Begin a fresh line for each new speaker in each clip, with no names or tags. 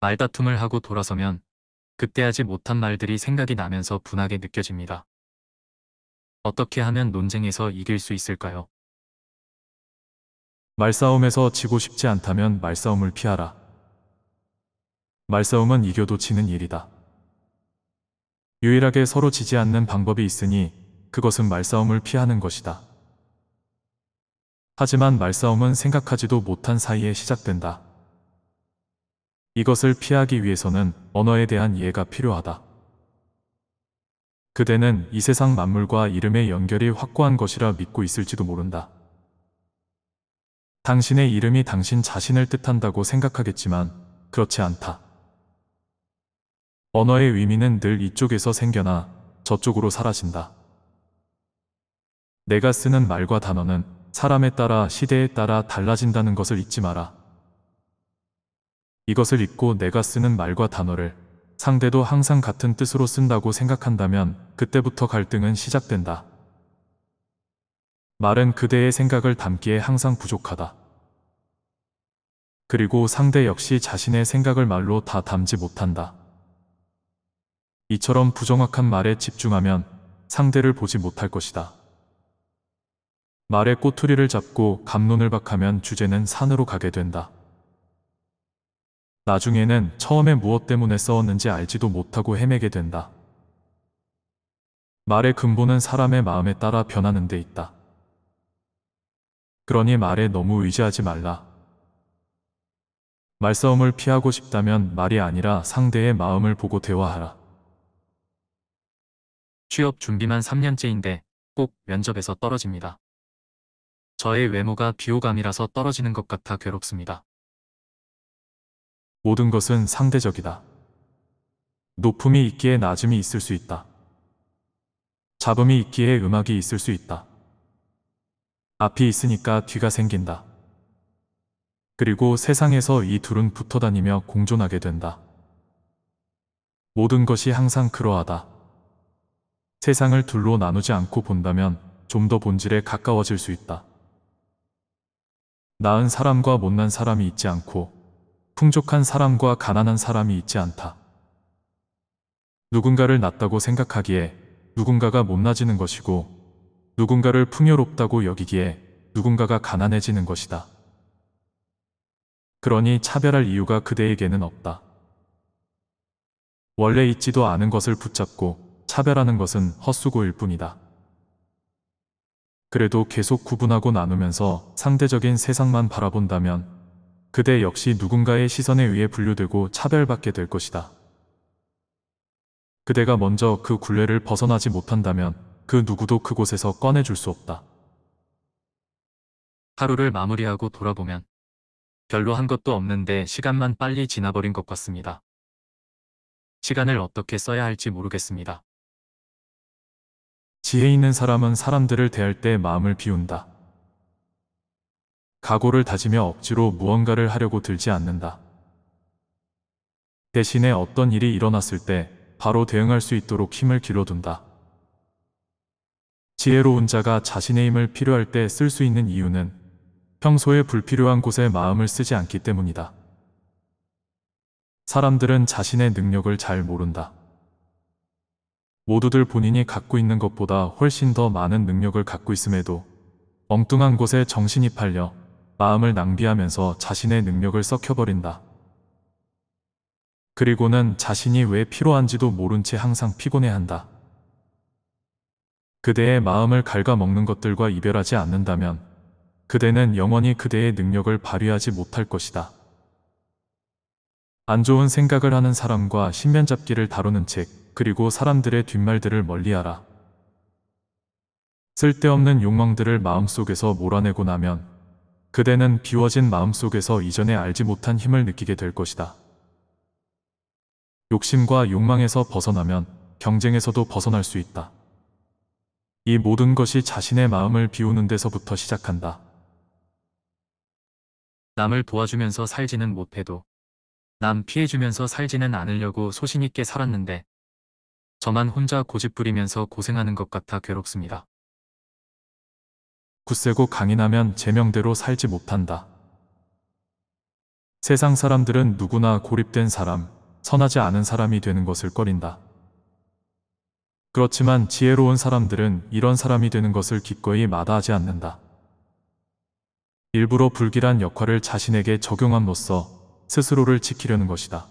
말다툼을 하고 돌아서면 그때 하지 못한 말들이 생각이 나면서 분하게 느껴집니다. 어떻게 하면 논쟁에서 이길 수 있을까요?
말싸움에서 지고 싶지 않다면 말싸움을 피하라. 말싸움은 이겨도 지는 일이다. 유일하게 서로 지지 않는 방법이 있으니 그것은 말싸움을 피하는 것이다. 하지만 말싸움은 생각하지도 못한 사이에 시작된다. 이것을 피하기 위해서는 언어에 대한 이해가 필요하다. 그대는 이 세상 만물과 이름의 연결이 확고한 것이라 믿고 있을지도 모른다. 당신의 이름이 당신 자신을 뜻한다고 생각하겠지만 그렇지 않다. 언어의 의미는 늘 이쪽에서 생겨나 저쪽으로 사라진다. 내가 쓰는 말과 단어는 사람에 따라 시대에 따라 달라진다는 것을 잊지 마라. 이것을 잊고 내가 쓰는 말과 단어를 상대도 항상 같은 뜻으로 쓴다고 생각한다면 그때부터 갈등은 시작된다. 말은 그대의 생각을 담기에 항상 부족하다. 그리고 상대 역시 자신의 생각을 말로 다 담지 못한다. 이처럼 부정확한 말에 집중하면 상대를 보지 못할 것이다. 말의 꼬투리를 잡고 갑론을 박하면 주제는 산으로 가게 된다. 나중에는 처음에 무엇 때문에 싸웠는지 알지도 못하고 헤매게 된다. 말의 근본은 사람의 마음에 따라 변하는 데 있다. 그러니 말에 너무 의지하지 말라. 말싸움을 피하고 싶다면 말이 아니라 상대의 마음을 보고 대화하라.
취업 준비만 3년째인데 꼭 면접에서 떨어집니다. 저의 외모가 비호감이라서 떨어지는 것 같아 괴롭습니다.
모든 것은 상대적이다. 높음이 있기에 낮음이 있을 수 있다. 잡음이 있기에 음악이 있을 수 있다. 앞이 있으니까 뒤가 생긴다. 그리고 세상에서 이 둘은 붙어 다니며 공존하게 된다. 모든 것이 항상 그러하다. 세상을 둘로 나누지 않고 본다면 좀 더 본질에 가까워질 수 있다. 나은 사람과 못난 사람이 있지 않고 풍족한 사람과 가난한 사람이 있지 않다. 누군가를 낫다고 생각하기에 누군가가 못나지는 것이고 누군가를 풍요롭다고 여기기에 누군가가 가난해지는 것이다. 그러니 차별할 이유가 그대에게는 없다. 원래 있지도 않은 것을 붙잡고 차별하는 것은 헛수고일 뿐이다. 그래도 계속 구분하고 나누면서 상대적인 세상만 바라본다면 그대 역시 누군가의 시선에 의해 분류되고 차별받게 될 것이다. 그대가 먼저 그 굴레를 벗어나지 못한다면 그 누구도 그곳에서 꺼내줄 수 없다.
하루를 마무리하고 돌아보면 별로 한 것도 없는데 시간만 빨리 지나버린 것 같습니다. 시간을 어떻게 써야 할지 모르겠습니다.
지혜 있는 사람은 사람들을 대할 때 마음을 비운다. 각오를 다지며 억지로 무언가를 하려고 들지 않는다. 대신에 어떤 일이 일어났을 때 바로 대응할 수 있도록 힘을 길러둔다. 지혜로운 자가 자신의 힘을 필요할 때 쓸 수 있는 이유는 평소에 불필요한 곳에 마음을 쓰지 않기 때문이다. 사람들은 자신의 능력을 잘 모른다. 모두들 본인이 갖고 있는 것보다 훨씬 더 많은 능력을 갖고 있음에도 엉뚱한 곳에 정신이 팔려 마음을 낭비하면서 자신의 능력을 썩혀버린다. 그리고는 자신이 왜 필요한지도 모른 채 항상 피곤해한다. 그대의 마음을 갉아먹는 것들과 이별하지 않는다면 그대는 영원히 그대의 능력을 발휘하지 못할 것이다. 안 좋은 생각을 하는 사람과 신변잡기를 다루는 책, 그리고 사람들의 뒷말들을 멀리하라. 쓸데없는 욕망들을 마음속에서 몰아내고 나면 그대는 비워진 마음속에서 이전에 알지 못한 힘을 느끼게 될 것이다. 욕심과 욕망에서 벗어나면 경쟁에서도 벗어날 수 있다. 이 모든 것이 자신의 마음을 비우는 데서부터 시작한다.
남을 도와주면서 살지는 못해도 남 피해주면서 살지는 않으려고 소신있게 살았는데 저만 혼자 고집부리면서 고생하는 것 같아 괴롭습니다.
굳세고 강인하면 제명대로 살지 못한다. 세상 사람들은 누구나 고립된 사람, 선하지 않은 사람이 되는 것을 꺼린다. 그렇지만 지혜로운 사람들은 이런 사람이 되는 것을 기꺼이 마다하지 않는다. 일부러 불길한 역할을 자신에게 적용함으로써 스스로를 지키려는 것이다.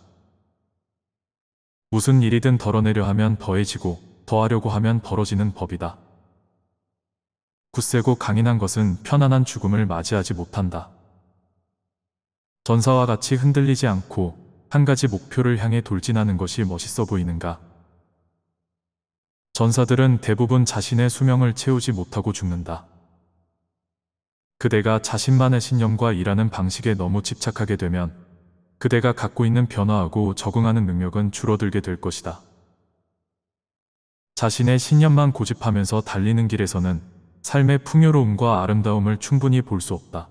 무슨 일이든 덜어내려 하면 더해지고 더하려고 하면 벌어지는 법이다. 굳세고 강인한 것은 편안한 죽음을 맞이하지 못한다. 전사와 같이 흔들리지 않고 한 가지 목표를 향해 돌진하는 것이 멋있어 보이는가? 전사들은 대부분 자신의 수명을 채우지 못하고 죽는다. 그대가 자신만의 신념과 일하는 방식에 너무 집착하게 되면 그대가 갖고 있는 변화하고 적응하는 능력은 줄어들게 될 것이다. 자신의 신념만 고집하면서 달리는 길에서는 삶의 풍요로움과 아름다움을 충분히 볼 수 없다.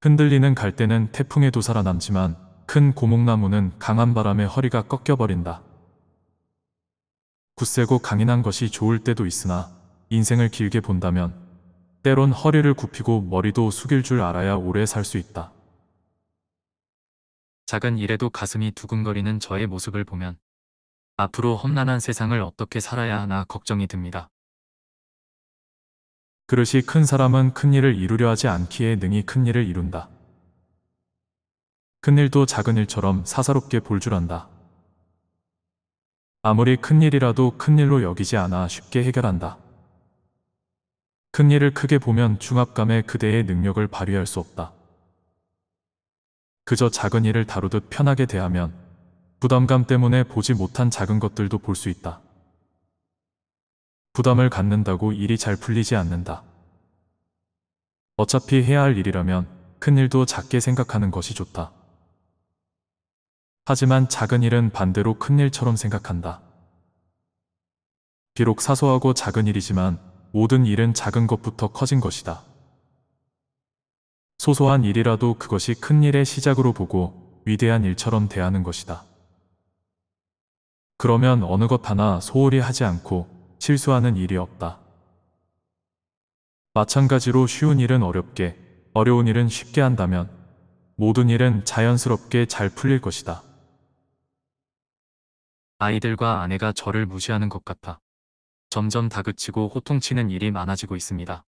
흔들리는 갈대는 태풍에도 살아남지만 큰 고목나무는 강한 바람에 허리가 꺾여버린다. 굳세고 강인한 것이 좋을 때도 있으나 인생을 길게 본다면 때론 허리를 굽히고 머리도 숙일 줄 알아야 오래 살 수 있다.
작은 일에도 가슴이 두근거리는 저의 모습을 보면 앞으로 험난한 세상을 어떻게 살아야 하나 걱정이 듭니다.
그릇이 큰 사람은 큰 일을 이루려 하지 않기에 능히 큰 일을 이룬다. 큰 일도 작은 일처럼 사사롭게 볼 줄 안다. 아무리 큰 일이라도 큰 일로 여기지 않아 쉽게 해결한다. 큰 일을 크게 보면 중압감에 그대의 능력을 발휘할 수 없다. 그저 작은 일을 다루듯 편하게 대하면 부담감 때문에 보지 못한 작은 것들도 볼 수 있다. 부담을 갖는다고 일이 잘 풀리지 않는다. 어차피 해야 할 일이라면 큰 일도 작게 생각하는 것이 좋다. 하지만 작은 일은 반대로 큰 일처럼 생각한다. 비록 사소하고 작은 일이지만 모든 일은 작은 것부터 커진 것이다. 소소한 일이라도 그것이 큰 일의 시작으로 보고 위대한 일처럼 대하는 것이다. 그러면 어느 것 하나 소홀히 하지 않고 실수하는 일이 없다. 마찬가지로 쉬운 일은 어렵게, 어려운 일은 쉽게 한다면 모든 일은 자연스럽게 잘 풀릴 것이다.
아이들과 아내가 저를 무시하는 것 같아 점점 다그치고 호통치는 일이 많아지고 있습니다.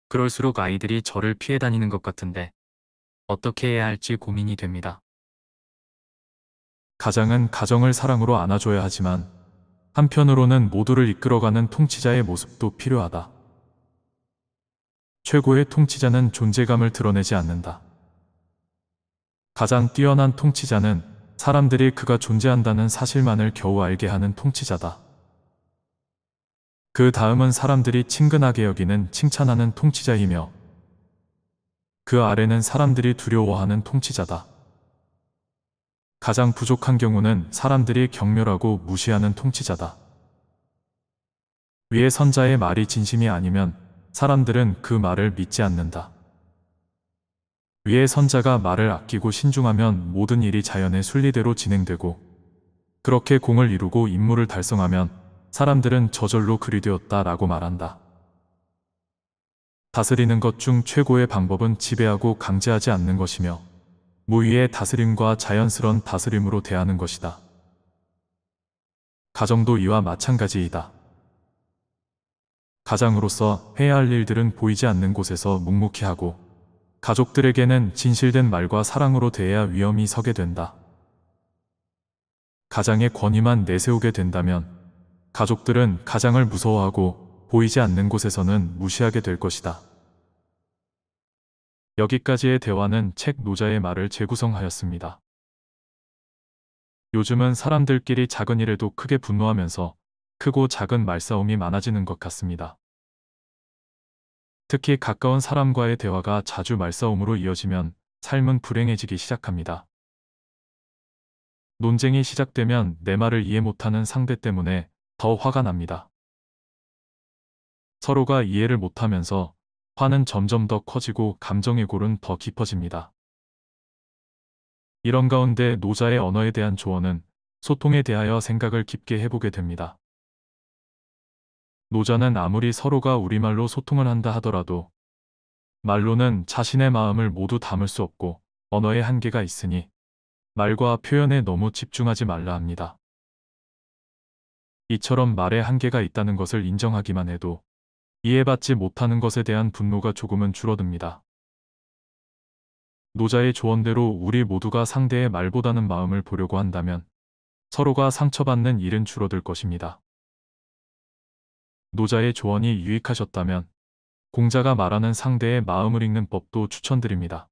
그럴수록 아이들이 저를 피해 다니는 것 같은데 어떻게 해야 할지 고민이 됩니다.
가장은 가정을 사랑으로 안아줘야 하지만 한편으로는 모두를 이끌어가는 통치자의 모습도 필요하다. 최고의 통치자는 존재감을 드러내지 않는다. 가장 뛰어난 통치자는 사람들이 그가 존재한다는 사실만을 겨우 알게 하는 통치자다. 그 다음은 사람들이 친근하게 여기는 칭찬하는 통치자이며 그 아래는 사람들이 두려워하는 통치자다. 가장 부족한 경우는 사람들이 경멸하고 무시하는 통치자다. 위의 선자의 말이 진심이 아니면 사람들은 그 말을 믿지 않는다. 위의 선자가 말을 아끼고 신중하면 모든 일이 자연의 순리대로 진행되고 그렇게 공을 이루고 임무를 달성하면 사람들은 저절로 그리 되었다 라고 말한다. 다스리는 것 중 최고의 방법은 지배하고 강제하지 않는 것이며 무위의 다스림과 자연스런 다스림으로 대하는 것이다. 가정도 이와 마찬가지이다. 가장으로서 해야 할 일들은 보이지 않는 곳에서 묵묵히 하고 가족들에게는 진실된 말과 사랑으로 대해야 위험이 서게 된다. 가장의 권위만 내세우게 된다면 가족들은 가장을 무서워하고 보이지 않는 곳에서는 무시하게 될 것이다. 여기까지의 대화는 책 노자의 말을 재구성하였습니다. 요즘은 사람들끼리 작은 일에도 크게 분노하면서 크고 작은 말싸움이 많아지는 것 같습니다. 특히 가까운 사람과의 대화가 자주 말싸움으로 이어지면 삶은 불행해지기 시작합니다. 논쟁이 시작되면 내 말을 이해 못하는 상대 때문에 더 화가 납니다. 서로가 이해를 못하면서 화는 점점 더 커지고 감정의 골은 더 깊어집니다. 이런 가운데 노자의 언어에 대한 조언은 소통에 대하여 생각을 깊게 해보게 됩니다. 노자는 아무리 서로가 우리말로 소통을 한다 하더라도 말로는 자신의 마음을 모두 담을 수 없고 언어의 한계가 있으니 말과 표현에 너무 집중하지 말라 합니다. 이처럼 말에 한계가 있다는 것을 인정하기만 해도 이해받지 못하는 것에 대한 분노가 조금은 줄어듭니다. 노자의 조언대로 우리 모두가 상대의 말보다는 마음을 보려고 한다면 서로가 상처받는 일은 줄어들 것입니다. 노자의 조언이 유익하셨다면 공자가 말하는 상대의 마음을 읽는 법도 추천드립니다.